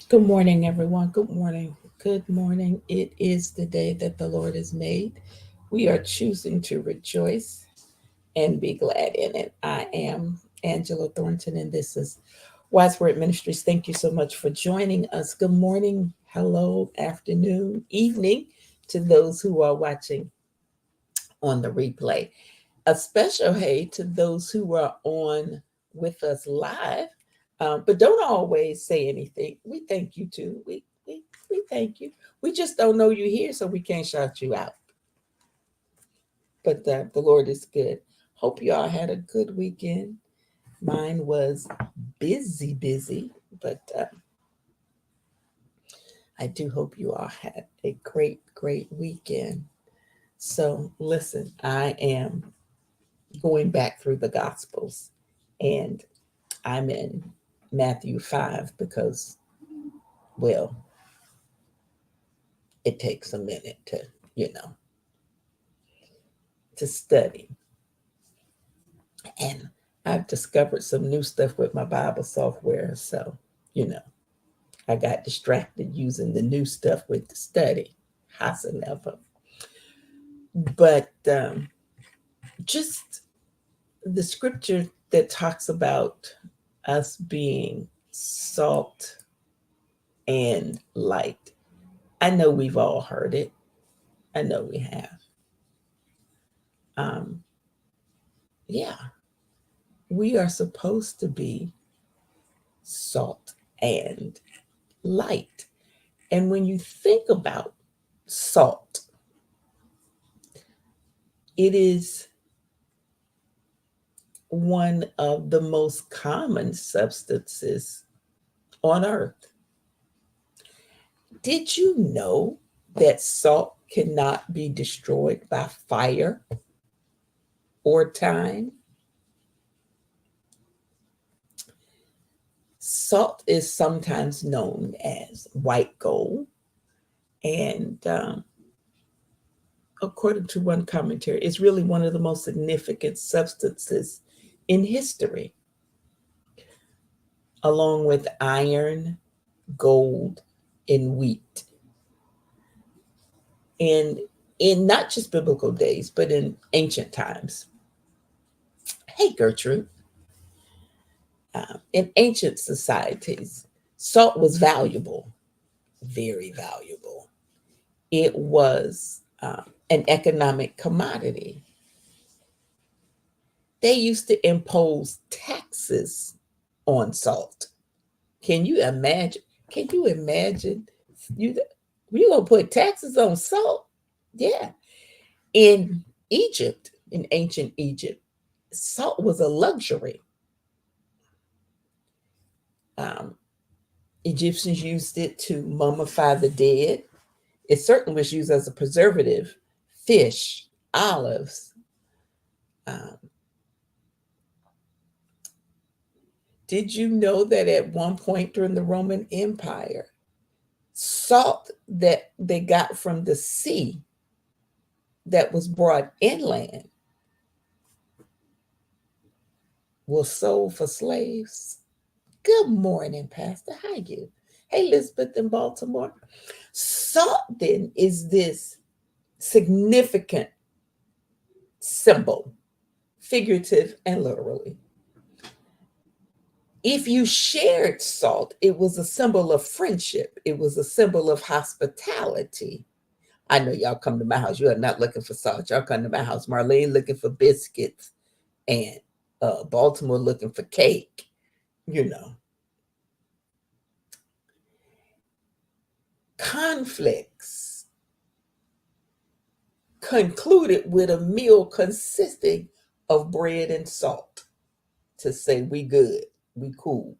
Good morning, everyone. Good morning. Good morning. It is the day that the Lord has made. We are choosing to rejoice and be glad in it. I am Angela Thornton, and this is Wise Word Ministries. Thank you so much for joining us. Good morning, hello, afternoon, evening to those who are watching on the replay. A special hey to those who are on with us live, but don't always say anything. We thank you too. We thank you. We just don't know you here, so we can't shout you out. But the Lord is good. Hope you all had a good weekend. Mine was busy, but I do hope you all had a great weekend. So listen, I am going back through the Gospels, and I'm in Matthew 5 because, well, it takes a minute you know, to study. And I've discovered some new stuff with my Bible software. So, you know, I got distracted using the new stuff with the study. Howsoever. But just the scripture that talks about us being salt and light. I know we've all heard it. I know we have. Um, yeah, we are supposed to be salt and light. And when you think about salt, it is one of the most common substances on earth. Did you know that salt cannot be destroyed by fire or time? Salt is sometimes known as white gold, and according to one commentary, it's really one of the most significant substances in history, along with iron, gold, and wheat. And in not just biblical days, but in ancient times. Hey, Gertrude. In ancient societies, salt was valuable, very valuable. It was an economic commodity. They used to impose taxes on salt. Can you imagine? Can you imagine? You you gonna put taxes on salt? Yeah. In Egypt, in ancient Egypt, salt was a luxury. Um, Egyptians used it to mummify the dead. It certainly was used as a preservative. Fish, olives. Um, did you know that at one point during the Roman Empire, salt that they got from the sea that was brought inland was sold for slaves? Good morning, Pastor. How you? Hey, Elizabeth in Baltimore. Salt then is this significant symbol, figurative and literally. If you shared salt, it was a symbol of friendship. It was a symbol of hospitality. I know y'all come to my house. You are not looking for salt. Y'all come to my house. Marlene looking for biscuits and Baltimore looking for cake. You know, conflicts concluded with a meal consisting of bread and salt to say we good, we cool.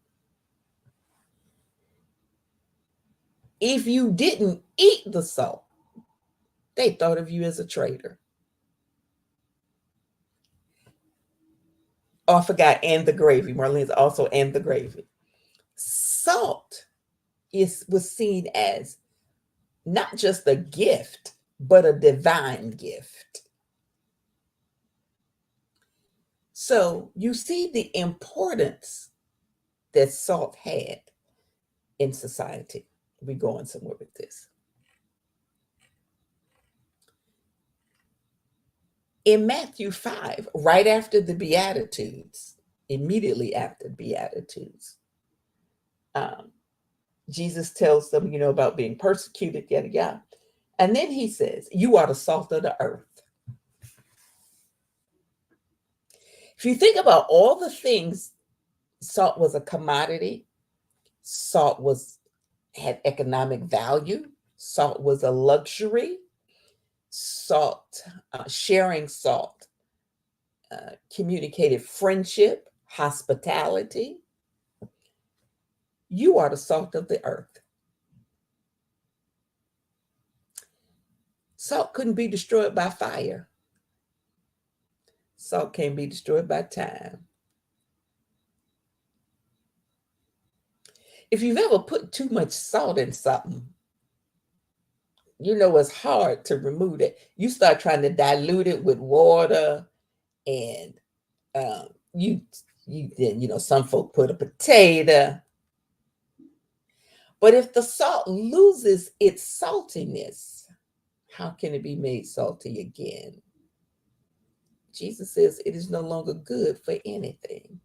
If you didn't eat the salt, they thought of you as a traitor. Oh, I forgot, and the gravy. Marlene's also and the gravy. Salt was seen as not just a gift, but a divine gift. So you see the importance that salt had. in society. We're going somewhere with this. In Matthew 5, right after the Beatitudes, immediately after Beatitudes, um, Jesus tells them, about being persecuted, yada, yada. And then he says, you are the salt of the earth. If you think about all the things, salt was a commodity, salt had economic value, salt was a luxury, salt, sharing salt, communicated friendship, hospitality. You are the salt of the earth. Salt couldn't be destroyed by fire. Salt can't be destroyed by time. If you've ever put too much salt in something, it's hard to remove it. You start trying to dilute it with water, and you then some folk put a potato. But if the salt loses its saltiness, how can it be made salty again? Jesus says it is no longer good for anything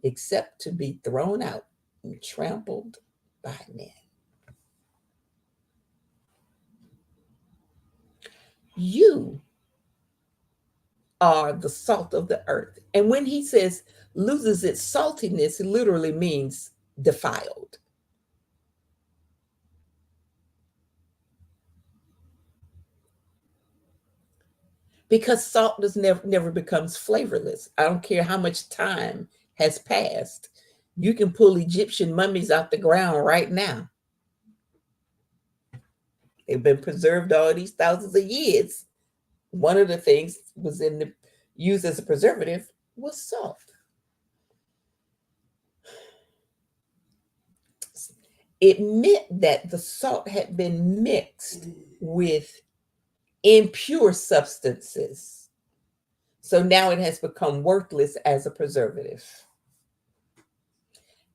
except to be thrown out and trampled by men. You are the salt of the earth. And when he says loses its saltiness, it literally means defiled. Because salt never becomes flavorless. I don't care how much time has passed. You can pull Egyptian mummies out the ground right now. They've been preserved all these thousands of years. One of the things was used as a preservative was salt. It meant that the salt had been mixed with impure substances. So now it has become worthless as a preservative.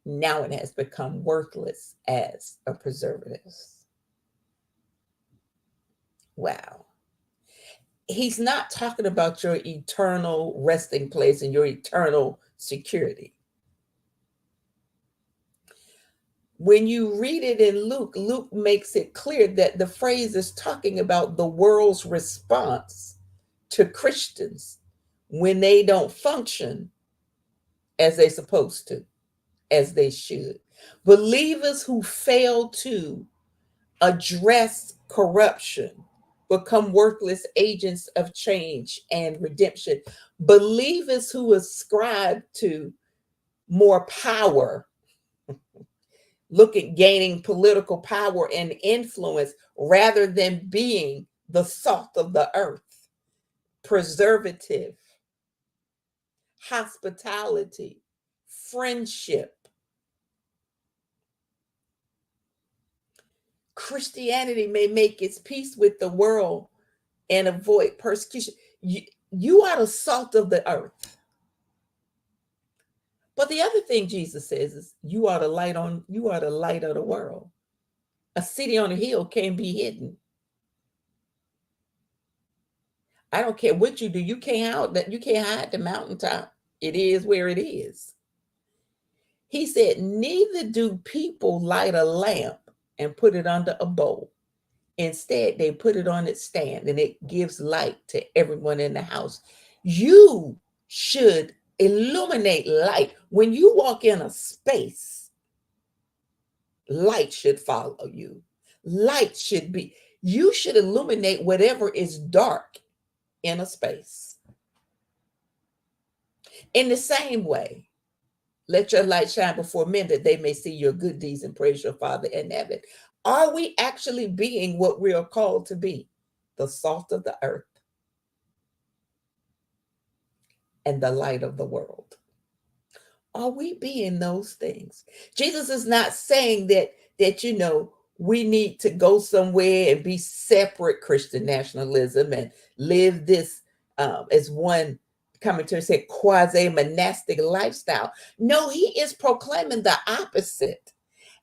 Now it has become worthless as a preservative. Wow. He's not talking about your eternal resting place and your eternal security. When you read it in Luke, Luke makes it clear that the phrase is talking about the world's response to Christians when they don't function as they're supposed to, as they should. Believers who fail to address corruption become worthless agents of change and redemption. Believers who ascribe to more power, look at gaining political power and influence rather than being the salt of the earth, preservative, hospitality, friendship. Christianity may make its peace with the world and avoid persecution. You are the salt of the earth. But the other thing Jesus says is you are the light of the world. A city on a hill can't be hidden. I don't care what you do. You can't hide the mountaintop. It is where it is. He said, neither do people light a lamp and put it under a bowl. Instead, they put it on its stand and it gives light to everyone in the house. You should illuminate light. When you walk in a space, light should follow you. You should illuminate whatever is dark in a space. In the same way, let your light shine before men that they may see your good deeds and praise your Father in heaven. Are we actually being what we are called to be? The salt of the earth and the light of the world. Are we being those things? Jesus is not saying that we need to go somewhere and be separate Christian nationalism and live this as one commentary said, quasi-monastic lifestyle. No, he is proclaiming the opposite.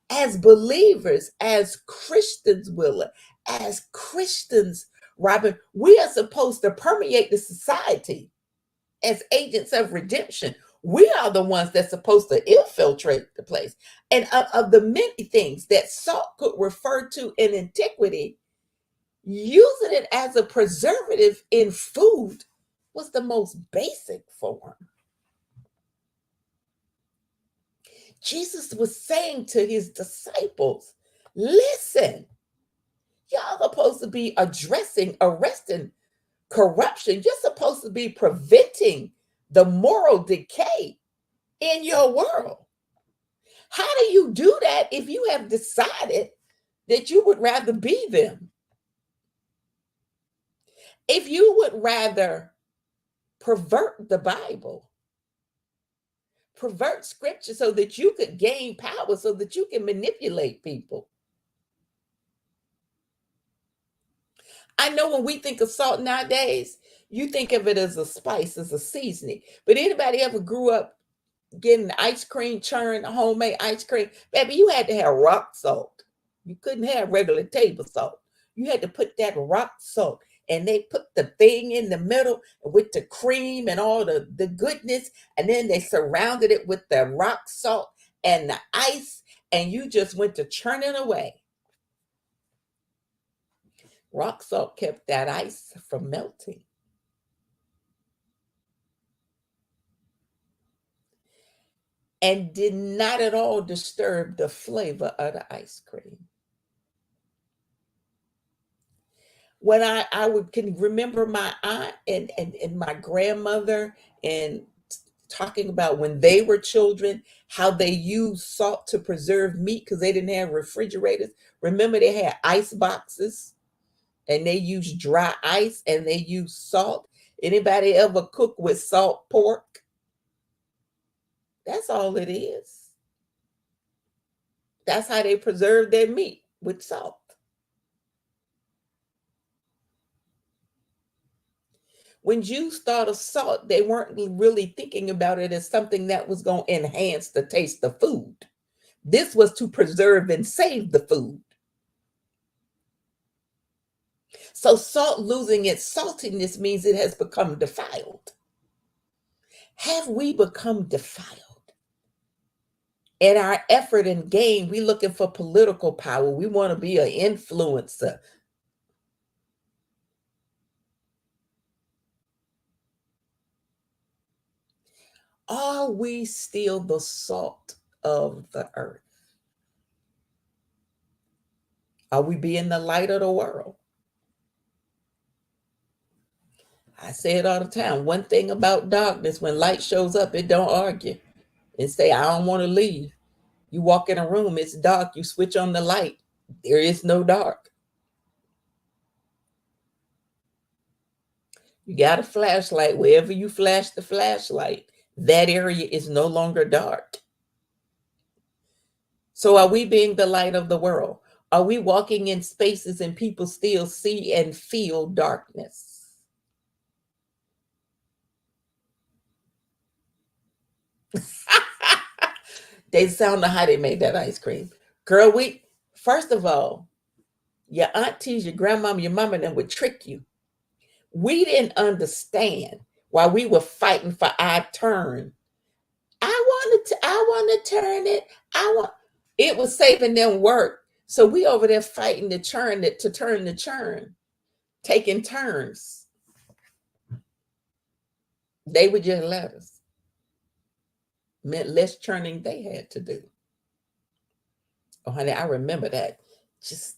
As believers, as Christians, Willa, as Christians, Robin, we are supposed to permeate the society as agents of redemption. We are the ones that's supposed to infiltrate the place. And of the many things that salt could refer to in antiquity, using it as a preservative in food was the most basic form. Jesus was saying to his disciples, listen, y'all are supposed to be arresting corruption. You're supposed to be preventing the moral decay in your world. How do you do that if you have decided that you would rather be them? If you would rather pervert the Bible, pervert scripture so that you could gain power, so that you can manipulate people. I know when we think of salt nowadays, you think of it as a spice, as a seasoning. But anybody ever grew up getting ice cream churned, homemade ice cream? Baby, you had to have rock salt. You couldn't have regular table salt. You had to put that rock salt. And they put the thing in the middle with the cream and all the goodness. And then they surrounded it with the rock salt and the ice. And you just went to churning away. Rock salt kept that ice from melting. And did not at all disturb the flavor of the ice cream. When I can remember my aunt and my grandmother and talking about when they were children, how they used salt to preserve meat because they didn't have refrigerators. Remember, they had ice boxes and they used dry ice and they used salt. Anybody ever cook with salt pork? That's all it is. That's how they preserve their meat, with salt. When Jews thought of salt, they weren't really thinking about it as something that was going to enhance the taste of food. This was to preserve and save the food. So salt losing its saltiness means it has become defiled. Have we become defiled? In our effort and gain, we looking for political power. We want to be an influencer. Are we still the salt of the earth? Are we being the light of the world? I say it all the time. One thing about darkness, when light shows up, it don't argue and say, I don't want to leave. You walk in a room, it's dark, you switch on the light, there is no dark. You got a flashlight, wherever you flash the flashlight, that area is no longer dark. So are we being the light of the world? Are we walking in spaces and people still see and feel darkness? They sound know how they made that ice cream. Girl, first of all, your aunties, your grandmama, your mama, them would trick you. We didn't understand while we were fighting for our turn. I want to turn it. It was saving them work. So we over there fighting to turn the churn, taking turns. They would just let us. Meant less churning they had to do. Oh, honey, I remember that. Just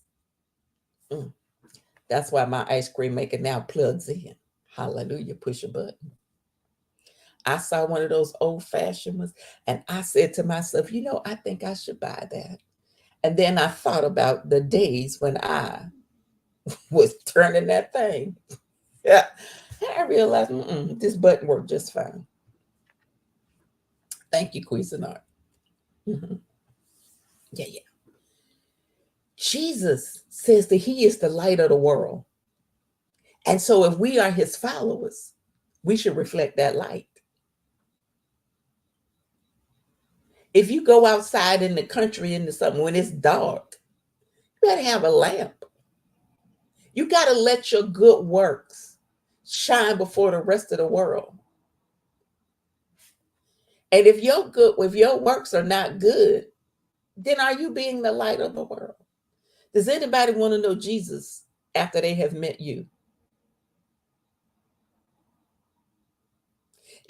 that's why my ice cream maker now plugs in. Hallelujah, push a button. I saw one of those old-fashioned ones, and I said to myself, I think I should buy that. And then I thought about the days when I was turning that thing. Yeah. And I realized this button worked just fine. Thank you, Cuisinart. Mm-hmm. Yeah. Jesus says that he is the light of the world. And so if we are his followers, we should reflect that light. If you go outside in the country into something when it's dark, you gotta have a lamp. You gotta let your good works shine before the rest of the world. And if your works are not good, then are you being the light of the world? Does anybody want to know Jesus after they have met you?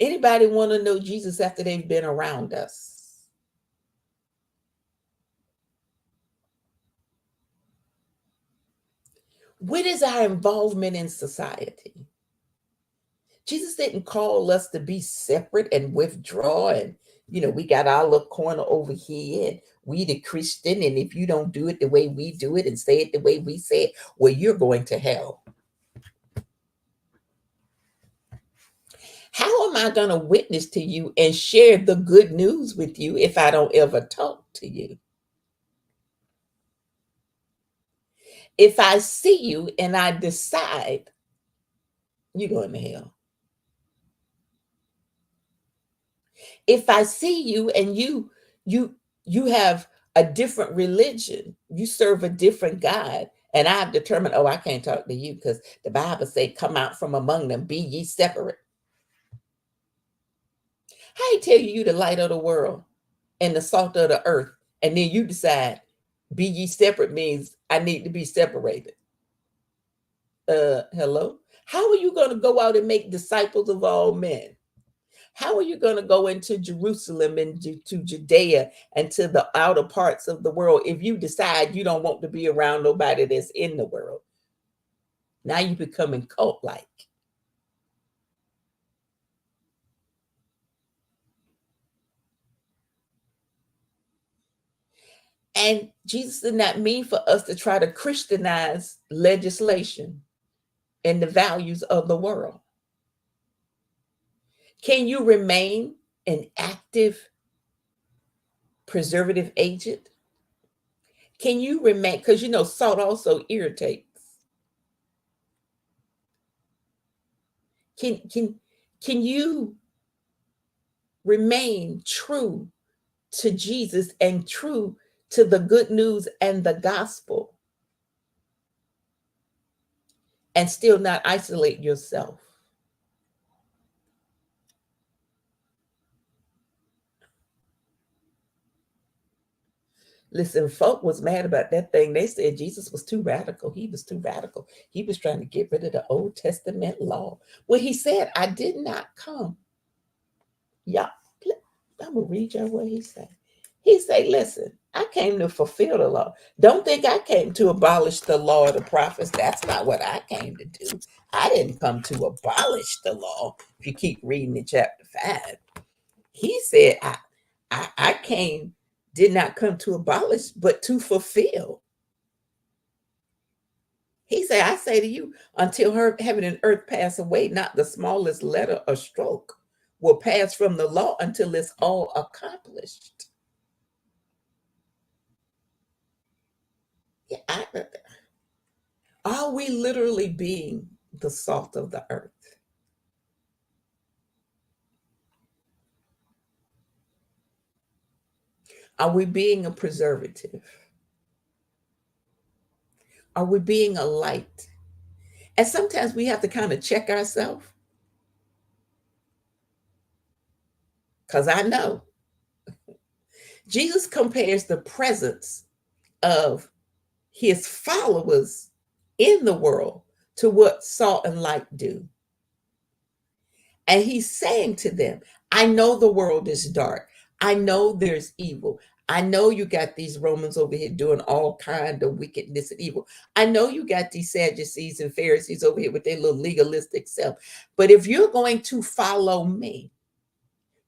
Anybody want to know Jesus after they've been around us? What is our involvement in society? Jesus didn't call us to be separate and withdraw and we got our little corner over here and we the Christian, and if you don't do it the way we do it and say it the way we say it, well, you're going to hell. How am I going to witness to you and share the good news with you if I don't ever talk to you? If I see you and I decide you're going to hell. If I see you and you have a different religion, you serve a different God, and I've determined, oh, I can't talk to you because the Bible say, come out from among them, be ye separate. I tell you the light of the world and the salt of the earth, and then you decide, be ye separate means I need to be separated. Hello? How are you going to go out and make disciples of all men? How are you going to go into Jerusalem and to Judea and to the outer parts of the world if you decide you don't want to be around nobody that's in the world? Now you're becoming cult-like. And Jesus did not mean for us to try to Christianize legislation and the values of the world. Can you remain an active preservative agent? Can you remain, because salt also irritates. Can you remain true to Jesus and true to the good news and the gospel and still not isolate yourself? Listen, folk was mad about that thing. They said Jesus was too radical. He was too radical. He was trying to get rid of the Old Testament law. Well, he said, I did not come. Yeah, I'm going to read you what he said. He said, listen, I came to fulfill the law. Don't think I came to abolish the law of the prophets. That's not what I came to do. I didn't come to abolish the law. If you keep reading in chapter 5, he said, I did not come to abolish, but to fulfill. He said, I say to you, until heaven and earth pass away, not the smallest letter or stroke will pass from the law until it's all accomplished. Yeah, are we literally being the salt of the earth? Are we being a preservative? Are we being a light? And sometimes we have to kind of check ourselves, because I know Jesus compares the presence of his followers in the world to what salt and light do. And he's saying to them, I know the world is dark. I know there's evil. I know you got these Romans over here doing all kind of wickedness and evil. I know you got these Sadducees and Pharisees over here with their little legalistic self. But if you're going to follow me,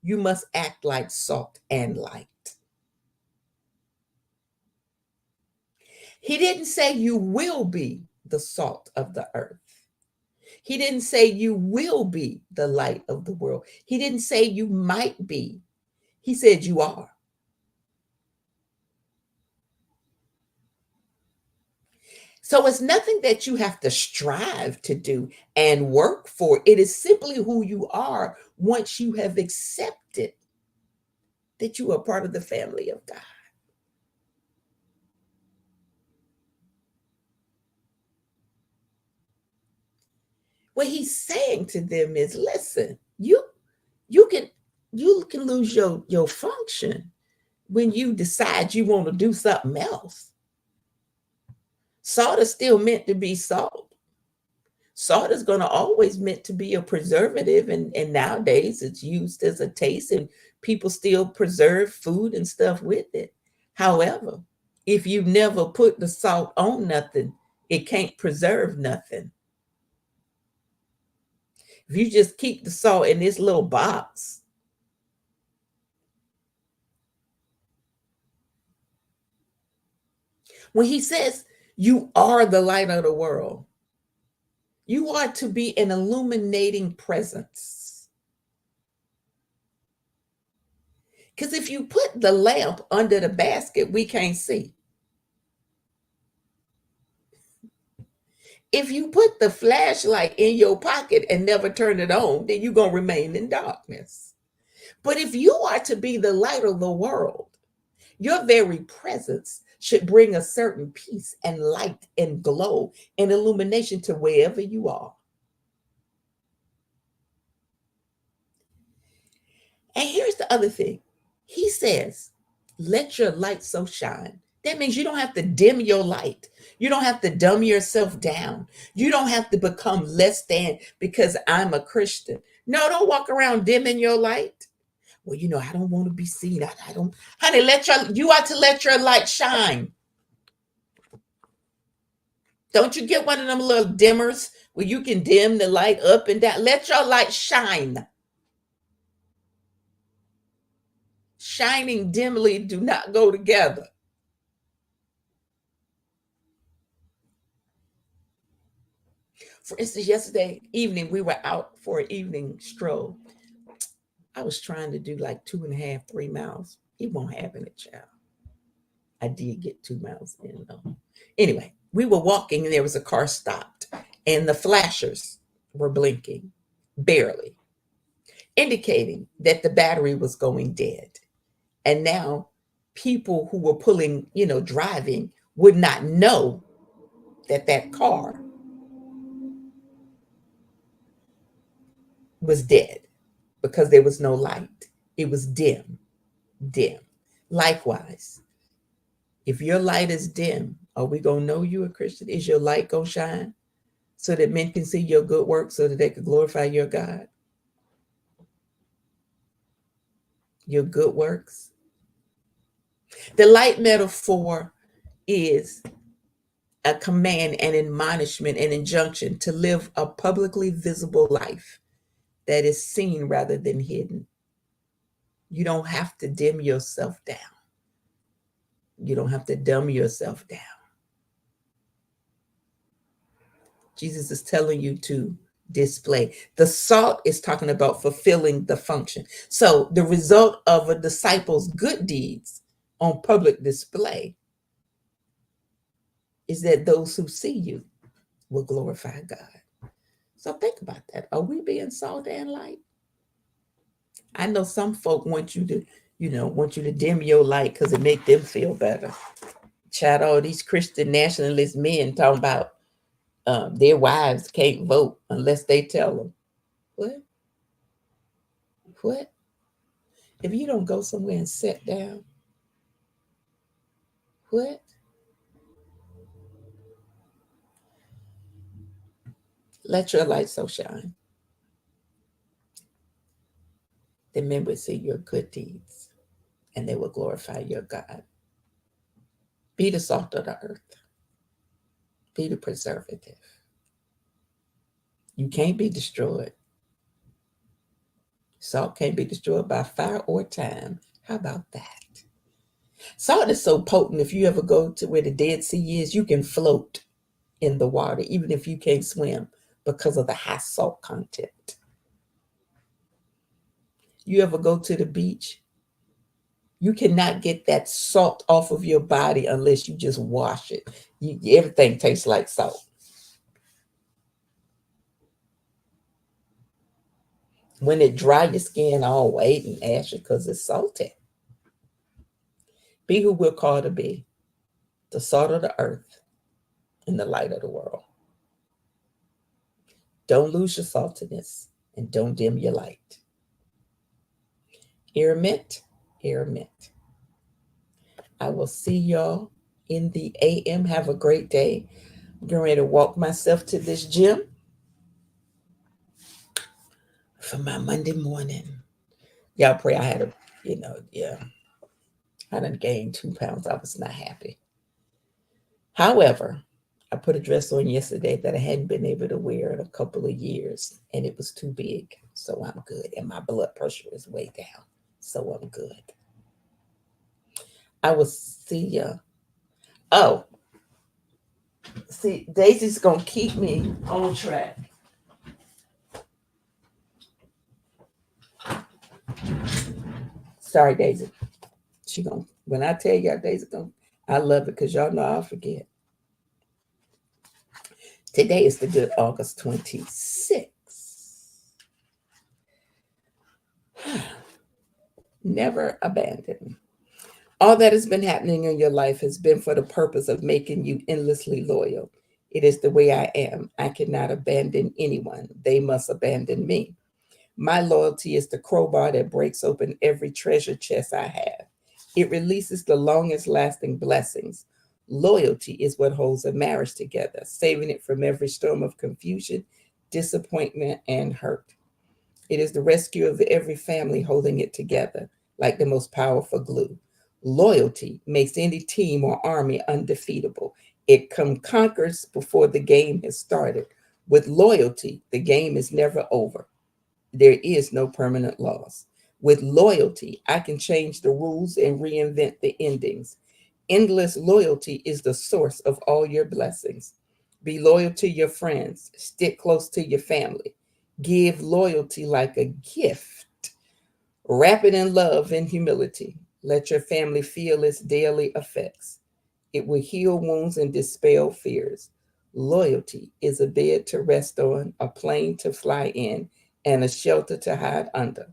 you must act like salt and light. He didn't say you will be the salt of the earth. He didn't say you will be the light of the world. He didn't say you might be. He said you are. So it's nothing that you have to strive to do and work for. It is simply who you are once you have accepted that you are part of the family of God. What he's saying to them is, listen, you can you can lose your function when you decide you want to do something else. Salt is still meant to be salt. Salt is going to always meant to be a preservative, and nowadays it's used as a taste, and people still preserve food and stuff with it. However, if you never put the salt on nothing, it can't preserve nothing. If you just keep the salt in this little box, when he says you are the light of the world, you are to be an illuminating presence. Because if you put the lamp under the basket, we can't see. If you put the flashlight in your pocket and never turn it on, then you're going to remain in darkness. But if you are to be the light of the world, your very presence should bring a certain peace and light and glow and illumination to wherever you are. And here's the other thing. He says, let your light so shine. That means you don't have to dim your light. You don't have to dumb yourself down. You don't have to become less than because I'm a Christian. No, don't walk around dimming your light. Well, I don't want to be seen. I don't, honey, you ought to let your light shine. Don't you get one of them little dimmers where you can dim the light up and down? Let your light shine. Shining dimly do not go together. For instance, yesterday evening, we were out for an evening stroll. I was trying to do like 2.5, 3 miles. It won't happen, child. I did get 2 miles in though. Anyway, we were walking and there was a car stopped and the flashers were blinking, barely, indicating that the battery was going dead. And now people who were pulling, driving would not know that car was dead because there was no light. It was dim. Likewise, if your light is dim, are we going to know you a Christian? Is your light going to shine so that men can see your good work so that they can glorify your God? Your good works. The light metaphor is a command, an admonishment, an injunction to live a publicly visible life that is seen rather than hidden. You don't have to dim yourself down. You don't have to dumb yourself down. Jesus is telling you to display. The salt is talking about fulfilling the function. So the result of a disciple's good deeds on public display is that those who see you will glorify God. So think about that. Are we being salt and light? I know some folk want you to dim your light because it make them feel better. Chat all these Christian nationalist men talking about their wives can't vote unless they tell them. What? What? If you don't go somewhere and sit down, what? Let your light so shine that men would see your good deeds and they will glorify your God. Be the salt of the earth. Be the preservative. You can't be destroyed. Salt can't be destroyed by fire or time. How about that? Salt is so potent. If you ever go to where the Dead Sea is, you can float in the water, even if you can't swim, because of the high salt content. You ever go to the beach? You cannot get that salt off of your body unless you just wash it. Everything tastes like salt. When it dry, your skin all white and ashy because it's salty. Be who we're called to be, the salt of the earth and the light of the world. Don't lose your saltiness and don't dim your light. Ear mint, ear mint. I will see y'all in the AM. Have a great day. I'm getting ready to walk myself to this gym for my Monday morning. Y'all pray I had a, yeah, I done gained 2 pounds. I was not happy. However, I put a dress on yesterday that I hadn't been able to wear in a couple of years, and it was too big. So I'm good. And my blood pressure is way down. So I'm good. I will see ya. Oh, see, Daisy's going to keep me on track. Sorry, Daisy. When I tell y'all Daisy I love it because y'all know I'll forget. Today is the good August 26th. Never abandon. All that has been happening in your life has been for the purpose of making you endlessly loyal. It is the way I am. I cannot abandon anyone. They must abandon me. My loyalty is the crowbar that breaks open every treasure chest I have. It releases the longest lasting blessings. Loyalty is what holds a marriage together, saving it from every storm of confusion, disappointment, and hurt. It is the rescue of every family holding it together like the most powerful glue. Loyalty makes any team or army undefeatable. It conquers before the game has started. With loyalty, the game is never over. There is no permanent loss. With loyalty, I can change the rules and reinvent the endings. Endless loyalty is the source of all your blessings. Be loyal to your friends. Stick close to your family. Give loyalty like a gift. Wrap it in love and humility. Let your family feel its daily effects. It will heal wounds and dispel fears. Loyalty is a bed to rest on, a plane to fly in, and a shelter to hide under.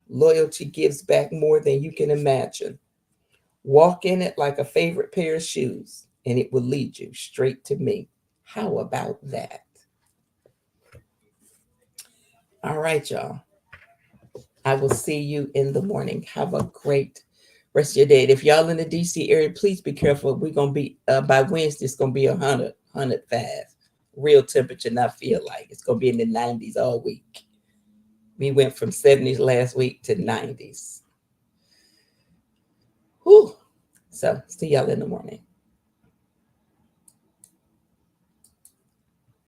Loyalty gives back more than you can imagine. Walk in it like a favorite pair of shoes, and it will lead you straight to me. How about that? All right, y'all. I will see you in the morning. Have a great rest of your day. And if y'all in the DC area, please be careful. We're going to be, by Wednesday, it's going to be 105. Real temperature, and I feel like it's going to be in the 90s all week. We went from 70s last week to 90s. Whew. So see y'all in the morning.